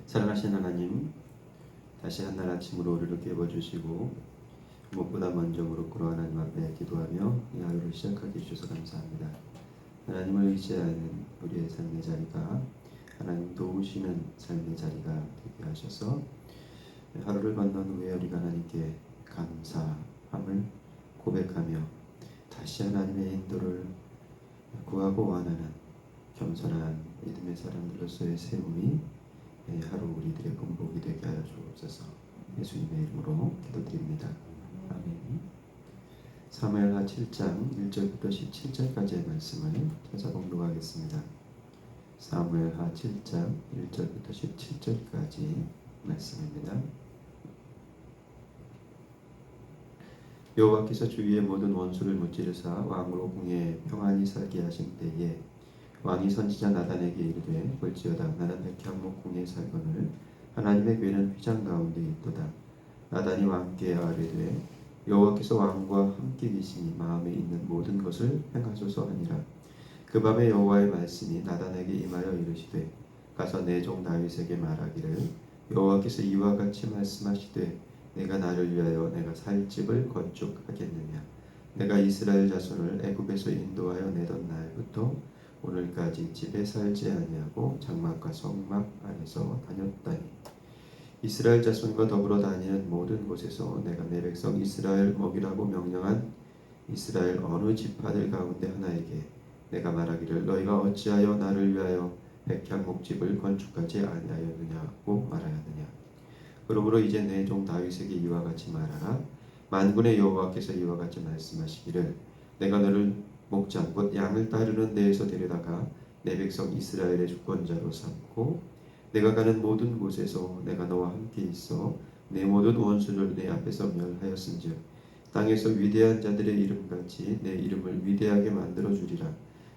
사랑하신 하나님, 다시 한날 아침으로 우리를 깨워주시고 무엇보다 먼저 무릎 꿇어 하나님 앞에 기도하며 이 하루를 시작하게 해주셔서 감사합니다. 하나님을 의지하는 우리의 삶의 자리가 하나님 도우시는 삶의 자리가 되게 하셔서 하루를 건넌 후에 우리가 하나님께 감사함을 고백하며 다시 하나님의 인도를 구하고 원하는 겸손한 믿음의 사람들로서의 세움이 하루 우리들의 본복이 되게 하여 주옵소서. 예수님의 이름으로 기도드립니다. 아멘. 사무엘하 7장 1절부터 17절까지의 말씀을 찾아 공독하겠습니다. 사무엘하 7장 1절부터 17절까지 말씀입니다. 여호와께서 주위의 모든 원수를 무찌르사 왕으로 궁에 평안히 살게 하신 때에 왕이 선지자 나단에게 이르되 볼지어다 나는 백향목 궁에 살거늘 하나님의 궤는 휘장 가운데 있도다. 나단이 왕께 아뢰되 여호와께서 왕과 함께 계시니 마음에 있는 모든 것을 행하소서 하니라. 그 밤에 여호와의 말씀이 나단에게 임하여 이르시되 가서 내 종 다윗에게 말하기를 여호와께서 이와 같이 말씀하시되 내가 나를 위하여 내가 살 집을 건축하겠느냐. 내가 이스라엘 자손을 애굽에서 인도하여 내던 날부터 오늘까지 집에 살지 아니하고 장막과 성막 안에서 다녔다니 이스라엘 자손과 더불어 다니는 모든 곳에서 내가 내 백성 이스라엘 먹이라고 명령한 이스라엘 어느 지파들 가운데 하나에게 내가 말하기를 너희가 어찌하여 나를 위하여 백향목집을 건축하지 아니하였느냐고 말하였느냐. 그러므로 이제 내 종 다윗에게 이와 같이 말하라. 만군의 여호와께서 이와 같이 말씀하시기를 내가 너를 목장 곧 양을 따르는 데에서 데려다가 내 백성 이스라엘의 주권자로 삼고 내가 가는 모든 곳에서 내가 너와 함께 있어 내 모든 원수를 내 앞에서 멸하였은즉 땅에서 위대한 자들의 이름같이 내 이름을 위대하게 만들어 주리라.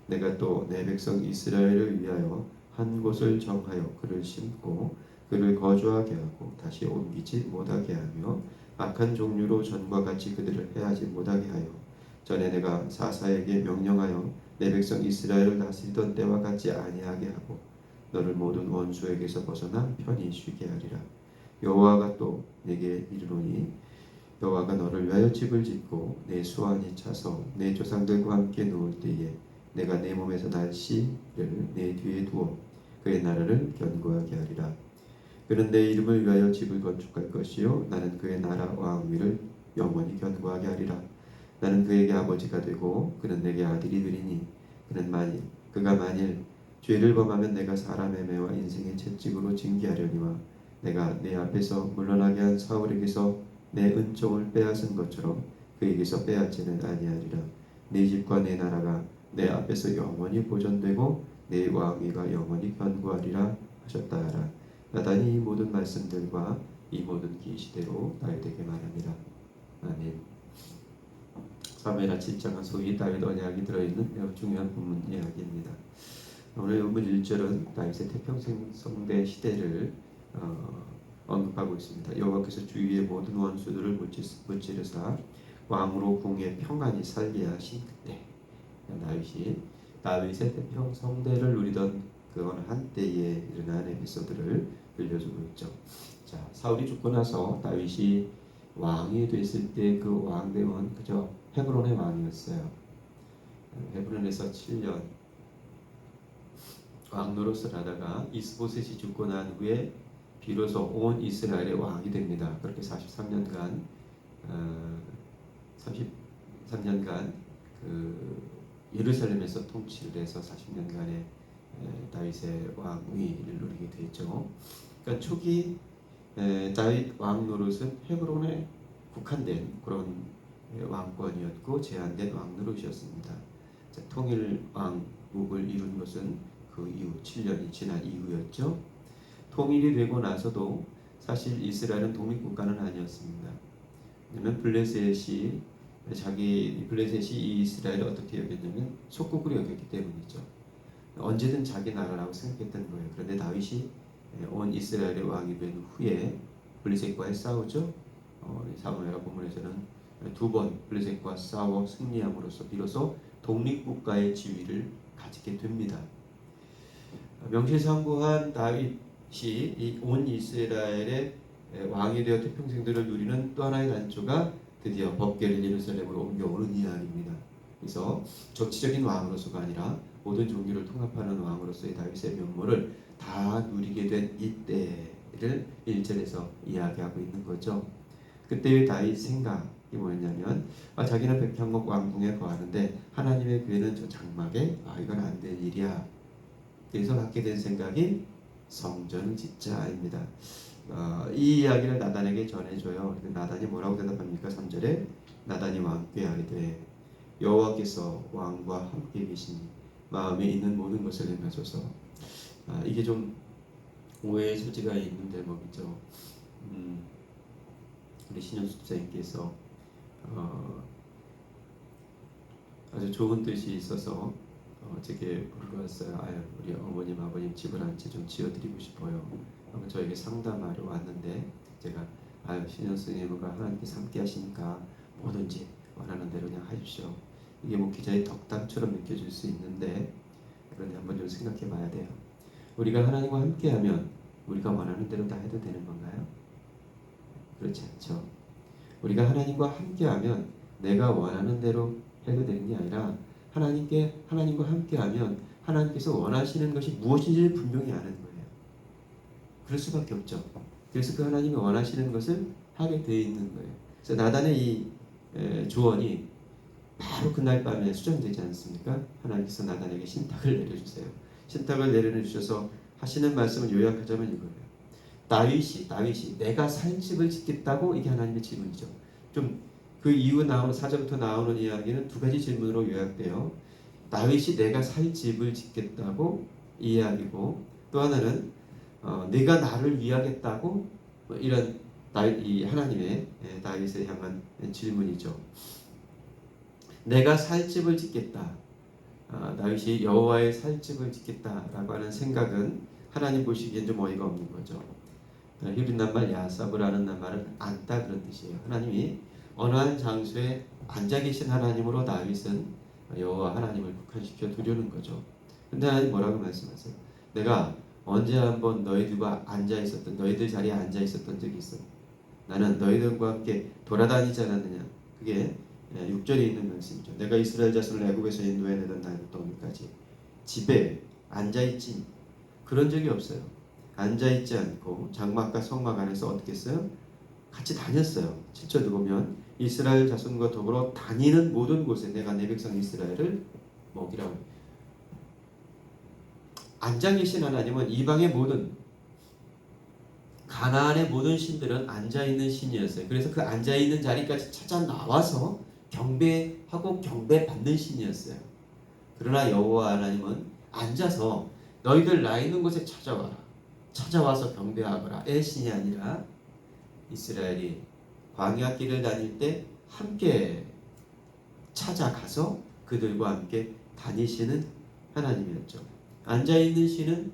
내가 또 내 백성 이스라엘을 위하여 한 곳을 정하여 그를 심고 그를 거주하게 하고 다시 옮기지 못하게 하며 악한 종류로 전과 같이 그들을 해하지 못하게 하여 전에 내가 사사에게 명령하여 내 백성 이스라엘을 다스리던 때와 같이 아니하게 하고 너를 모든 원수에게서 벗어나 편히 쉬게 하리라. 여호와가 또 내게 이르노니 여호와가 너를 위하여 집을 짓고 내 수완이 차서 내 조상들과 함께 누울 때에 내가 내 몸에서 날 씨를 내 뒤에 두어 그의 나라를 견고하게 하리라. 그는 내 이름을 위하여 집을 건축할 것이요 나는 그의 나라 왕위를 영원히 견고하게 하리라. 나는 그에게 아버지가 되고 그는 내게 아들이 되리니 그가 만일 죄를 범하면 내가 사람의 매와 인생의 채찍으로 징계하려니와 내가 내 앞에서 물러나게 한 사울에게서 내 은총을 빼앗은 것처럼 그에게서 빼앗지는 아니하리라. 내 집과 내 나라가 내 앞에서 영원히 보존되고 내 왕위가 영원히 견고하리라 하셨다 하라. 나단이 이 모든 말씀들과 이 모든 계시대로 다윗에게 말합니다. 아멘. 사무엘하 7장은 소위 다윗 언약이 들어있는 매우 중요한 본문 이야기입니다. 오늘 본문 1절은 다윗의 태평성대 시대를 언급하고 있습니다. 여호와께서 주위의 모든 원수들을 무찌르사 왕으로 궁에 평안히 살게 하신 그때 다윗의 태평성대를 누리던 그 어느 한때에 일어난 에피소드를 들려주고 있죠. 자, 사울이 죽고 나서 다윗이 왕이 됐을 때 그 왕됨은 그저 헤브론의 왕이었어요. 헤브론에서 7년 왕 노릇을 하다가 이스보셋이 죽고 난 후에 비로소 온 이스라엘의 왕이 됩니다. 그렇게 33년간 그 예루살렘에서 통치를 해서 40년간의 다윗의 왕위를 누리게 되죠. 그러니까 초기 다윗 왕 노릇은 헤브론에 국한된 그런 왕권이었고 제한된 왕 노릇이었습니다. 통일 왕국을 이룬 것은 그 이후 7년이 지난 이후였죠. 통일이 되고 나서도 사실 이스라엘은 독립국가는 아니었습니다. 왜냐하면 블레셋이 이 이스라엘을 어떻게 여겼냐면 속국으로 여겼기 때문이죠. 언제든 자기 나라라고 생각했던 거예요. 그런데 다윗이 온 이스라엘의 왕이 된 후에 블레셋과의 싸우죠. 사무엘하 본문에서는 두 번 블레셋과 싸워 승리함으로써 비로소 독립국가의 지위를 가지게 됩니다. 명실상부한 다윗 이 온 이스라엘의 왕이 되어 평생들을 누리는 또 하나의 단초가 드디어 법궤를 예루살렘으로 옮겨오는 이야기입니다. 그래서 정치적인 왕으로서가 아니라 모든 종교를 통합하는 왕으로서의 다윗의 면모를 다 누리게 된 이때를 1절에서 이야기하고 있는 거죠. 그때의 다윗 생각이 뭐였냐면 자기는 백향목 왕궁에 거하는데 하나님의 교회는 저 장막에 이건 안 될 일이야. 그래서 갖게 된 생각이 성전을 짓자입니다. 이 이야기를 나단에게 전해줘요. 나단이 뭐라고 대답합니까? 3절에 나단이 왕께 하리되 여호와께서 왕과 함께 계시니 마음에 있는 모든 것을 행하소서. 이게 좀 오해의 소지가 있는 대목이죠. 우리 신현수 집사님께서 아주 좋은 뜻이 있어서 제게 불러왔어요. 우리 어머님 아버님 집을 한 채 좀 지어드리고 싶어요. 저에게 상담하러 왔는데 제가 신현수님과 하나님께서 함께 하시니까 뭐든지 원하는 대로 그냥 하십시오. 이게 뭐 기자의 덕담처럼 느껴질 수 있는데 그런데 한번 좀 생각해 봐야 돼요. 우리가 하나님과 함께하면 우리가 원하는 대로 다 해도 되는 건가요? 그렇지 않죠. 우리가 하나님과 함께하면 내가 원하는 대로 해도 되는 게 아니라 하나님과 함께하면 하나님께서 원하시는 것이 무엇인지 분명히 아는 거예요. 그럴 수밖에 없죠. 그래서 그 하나님이 원하시는 것을 하게 되어 있는 거예요. 그래서 나단의 이 조언이 바로 그날 밤에 수정되지 않습니까? 하나님께서 나단에게 신탁을 내려주세요. 신탁을 내려주셔서 하시는 말씀을 요약하자면 이거예요. 다윗이 내가 살 집을 짓겠다고 이게 하나님의 질문이죠. 좀 그 이후 나오는 4절부터 나오는 이야기는 두 가지 질문으로 요약돼요. 다윗이 내가 살 집을 짓겠다고 이야기고 또 하나는 내가 나를 위하겠다고 이런 이 하나님의 다윗을 향한 질문이죠. 내가 살 집을 짓겠다. 다윗이 여호와의 살 집을 짓겠다라고 하는 생각은 하나님 보시기엔 좀 어이가 없는 거죠. 히브리 낱말 야사브라는 낱말은 앉다 그런 뜻이에요. 하나님이 어느 한 장소에 앉아 계신 하나님으로 다윗은 여호와 하나님을 국한시켜 두려는 거죠. 근데 하나님 뭐라고 말씀하세요? 내가 언제 한번 너희들과 너희들 자리에 앉아 있었던 적이 있어. 나는 너희들과 함께 돌아다니지 않았느냐. 그게 6절에 있는 말씀이죠. 내가 이스라엘 자손을 애굽에서 인도해내던 날부터 오늘까지 집에 앉아있지 그런 적이 없어요. 앉아있지 않고 장막과 성막 안에서 어떻게 했어요? 같이 다녔어요. 7절에 보면 이스라엘 자손과 더불어 다니는 모든 곳에 내가 내 백성 이스라엘을 먹이라고. 앉아 계신 하나님은 이방의 모든 가나안의 모든 신들은 앉아있는 신이었어요. 그래서 그 앉아있는 자리까지 찾아 나와서 경배하고 경배받는 신이었어요. 그러나 여호와 하나님은 앉아서 너희들 나 있는 곳에 찾아와서 경배하거라의 신이 아니라 이스라엘이 광야 길을 다닐 때 함께 찾아가서 그들과 함께 다니시는 하나님이었죠. 앉아있는 신은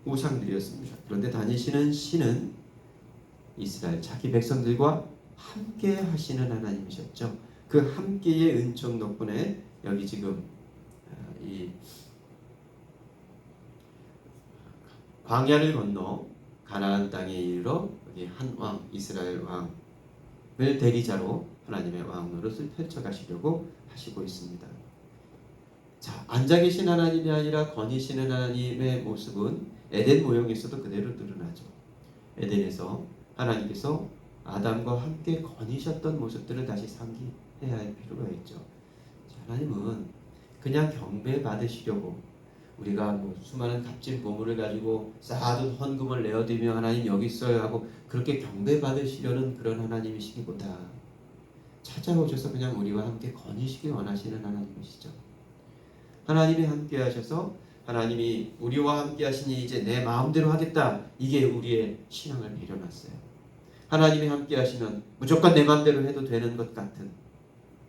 우상들이었습니다. 그런데 다니시는 신은 이스라엘 자기 백성들과 함께 하시는 하나님이셨죠. 그 함께의 은총 덕분에 여기 지금 이 광야를 건너 가나안 땅에 이르러 한 왕 이스라엘 왕을 대리자로 하나님의 왕 노릇을 펼쳐가시려고 하시고 있습니다. 자, 앉아 계신 하나님이 아니라 거니시는 하나님의 모습은 에덴 모형에서도 그대로 드러나죠. 에덴에서 하나님께서 아담과 함께 거니셨던 모습들을 다시 상기해야 할 필요가 있죠. 자, 하나님은 그냥 경배 받으시려고 우리가 뭐 수많은 값진 보물을 가지고 쌓아둔 헌금을 내어드리며 하나님 여기 있어요 하고 그렇게 경배 받으시려는 그런 하나님이시기보다 찾아오셔서 그냥 우리와 함께 거니시기 원하시는 하나님이시죠. 하나님이 함께 하셔서 하나님이 우리와 함께 하시니 이제 내 마음대로 하겠다. 이게 우리의 신앙을 내려놨어요. 하나님이 함께 하시면 무조건 내 마음대로 해도 되는 것 같은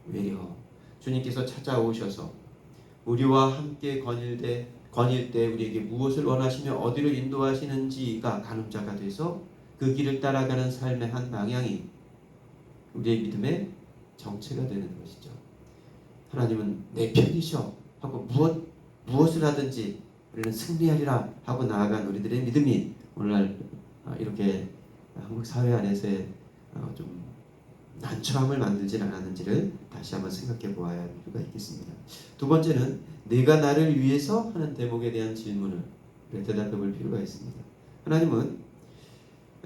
외려 주님께서 찾아오셔서 우리와 함께 거닐 때 우리에게 무엇을 원하시며 어디로 인도하시는지가 가늠자가 돼서 그 길을 따라가는 삶의 한 방향이 우리의 믿음의 정체가 되는 것이죠. 하나님은 내 편이셔 하고 무엇을 하든지 우리는 승리하리라 하고 나아간 우리들의 믿음이 오늘날 이렇게 한국 사회 안에서의 좀 난처함을 만들지 않았는지를 다시 한번 생각해 보아야 할 필요가 있겠습니다. 두 번째는 내가 나를 위해서 하는 대목에 대한 질문을 대답해 볼 필요가 있습니다. 하나님은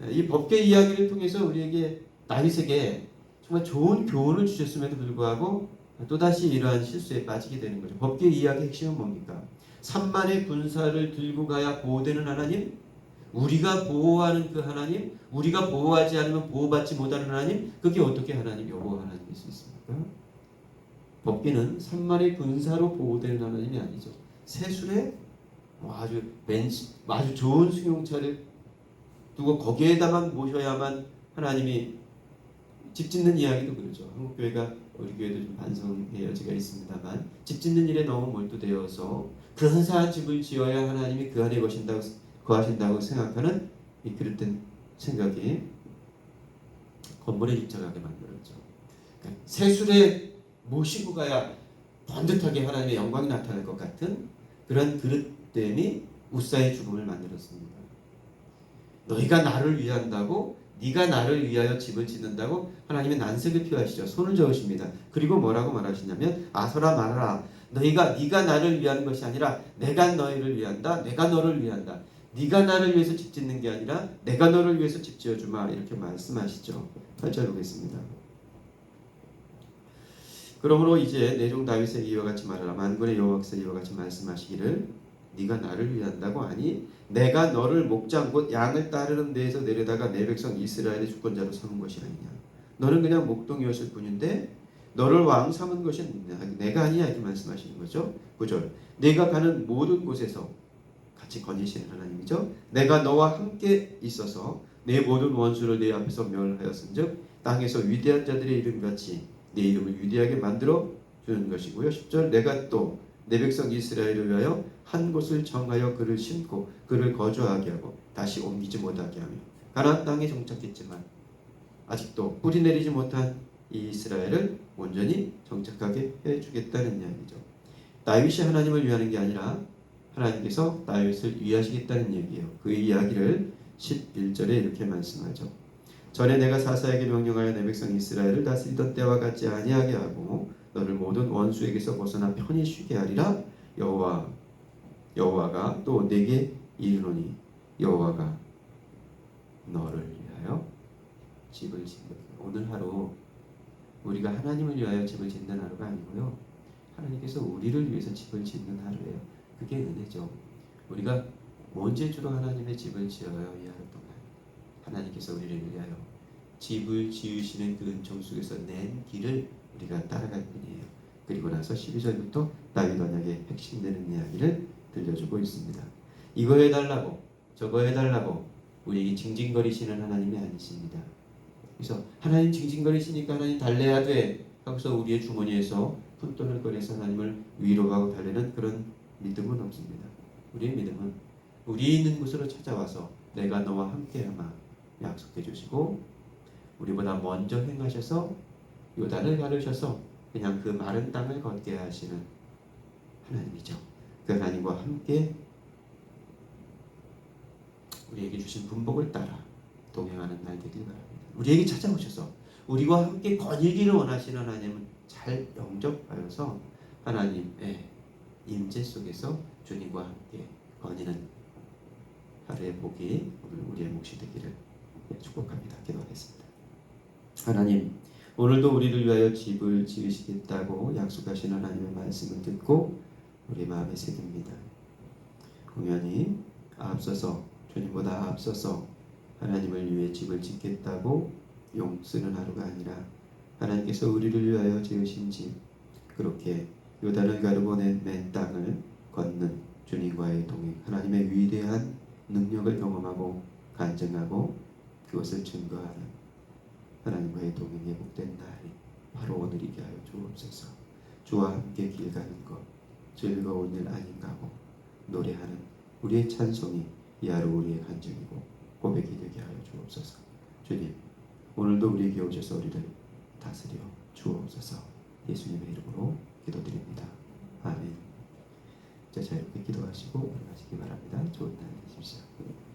이 법궤 이야기를 통해서 우리에게 다윗에게 정말 좋은 교훈을 주셨음에도 불구하고 또다시 이러한 실수에 빠지게 되는 거죠. 법궤 이야기의 핵심은 뭡니까? 3만의 군사를 들고 가야 보호되는 하나님, 우리가 보호하는 그 하나님, 우리가 보호하지 않으면 보호받지 못하는 하나님, 그게 어떻게 하나님 여호와 하나님일 수 있습니까? 법궤는 3만의 군사로 보호되는 하나님이 아니죠. 세술에 아주 좋은 승용차를 두고 거기에다만 모셔야만 하나님이 집 짓는 이야기도 그러죠. 한국 교회가 우리 교회도 좀 반성의 여지가 있습니다만 집 짓는 일에 너무 몰두되어서 근사한 집을 지어야 하나님이 그 안에 거하신다고 생각하는 이 그릇된 생각이 건물에 입장하게 만들었죠. 그러니까 세술에 모시고 가야 번듯하게 하나님의 영광이 나타날 것 같은 그런 그릇됨이 우사의 죽음을 만들었습니다. 너희가 나를 위한다고, 네가 나를 위하여 집을 짓는다고 하나님의 난색을 표하시죠. 손을 저으십니다. 그리고 뭐라고 말하시냐면 아서라 말하라. 네가 나를 위하는 것이 아니라 내가 너희를 위한다. 내가 너를 위한다. 네가 나를 위해서 집 짓는 게 아니라 내가 너를 위해서 집 지어주마. 이렇게 말씀하시죠. 8절 보겠습니다. 그러므로 이제 내 종 다윗에게 이와 같이 말하라. 만군의 여호와께서 이와 같이 말씀하시기를 네가 나를 위한다고 하니 내가 너를 목장 곧 양을 따르는 데에서 내려다가 내 백성 이스라엘의 주권자로 삼은 것이 아니냐. 너는 그냥 목동이었을 뿐인데 너를 왕 삼은 것은 내가 아니야. 이렇게 말씀하시는 거죠. 9절 내가 가는 모든 곳에서 같이 거니시는 하나님이죠. 내가 너와 함께 있어서 내 모든 원수를 내 앞에서 멸하였은즉 땅에서 위대한 자들의 이름같이 내 이름을 위대하게 만들어 주는 것이고요. 10절 내가 또 내 백성 이스라엘을 위하여 한 곳을 정하여 그를 심고 그를 거주하게 하고 다시 옮기지 못하게 하며 가나안 땅에 정착했지만 아직도 뿌리 내리지 못한 이 이스라엘을 온전히 정착하게 해주겠다는 이야기죠. 다윗이 하나님을 위하는 게 아니라 하나님께서 다윗을 위하시겠다는 얘기예요. 그 이야기를 11절에 이렇게 말씀하죠. 전에 내가 사사에게 명령하여 내 백성 이스라엘을 다스리던 때와 같지 아니하게 하고 너를 모든 원수에게서 벗어나 편히 쉬게 하리라. 여호와가 또 내게 이르노니 여호와가 너를 위하여 집을 짓는 오늘 하루 우리가 하나님을 위하여 집을 짓는 하루가 아니고요. 하나님께서 우리를 위해서 집을 짓는 하루예요. 그게 은혜죠. 우리가 언제 주로 하나님의 집을 지어요? 이 하루 동안 하나님께서 우리를 위하여 집을 지으시는 그 은총 속에서 낸 길을 우리가 따라갈 뿐이에요. 그리고 나서 12절부터 다윗 언약의 핵심되는 이야기를 들려주고 있습니다. 이거 해달라고 저거 해달라고 우리에게 징징거리시는 하나님이 아니십니다. 그래서 하나님 징징거리시니까 하나님 달래야 돼 하고서 우리의 주머니에서 푼돈을 꺼내서 하나님을 위로하고 달래는 그런 믿음은 없습니다. 우리의 믿음은 우리 있는 곳으로 찾아와서 내가 너와 함께하마 약속해 주시고 우리보다 먼저 행하셔서 요단을 가르셔서 그냥 그 마른 땅을 걷게 하시는 하나님이죠. 그 하나님과 함께 우리에게 주신 분복을 따라 동행하는 날 되길 바랍니다. 우리에게 찾아오셔서 우리와 함께 거닐기를 원하시는 하나님은 잘 영접하여서 하나님의 임재 속에서 주님과 함께 거니는 하루의 복이 오늘 우리의 몫이 되기를 축복합니다. 기도하겠습니다. 하나님, 오늘도 우리를 위하여 집을 지으시겠다고 약속하신 하나님의 말씀을 듣고 우리 마음에 새깁니다. 공연히 앞서서 주님보다 앞서서 하나님을 위해 집을 짓겠다고 용쓰는 하루가 아니라 하나님께서 우리를 위하여 지으신 집, 그렇게 요단을 가르고 낸 땅을 걷는 주님과의 동행, 하나님의 위대한 능력을 경험하고 간증하고 그것을 증거하는 하나님과의 동행에 복된 날이 바로 오늘이게 하여 주옵소서. 주와 함께 길 가는 것 즐거운 일 아닌가고 노래하는 우리의 찬송이 이 하루 우리의 간증이고 고백이 되게 하여 주옵소서. 주님, 오늘도 우리에게 오셔서 우리를 다스려 주옵소서. 예수님의 이름으로 기도드립니다. 아멘. 자유롭게 기도하시고 올라가시기 바랍니다. 좋은 날 되십시오.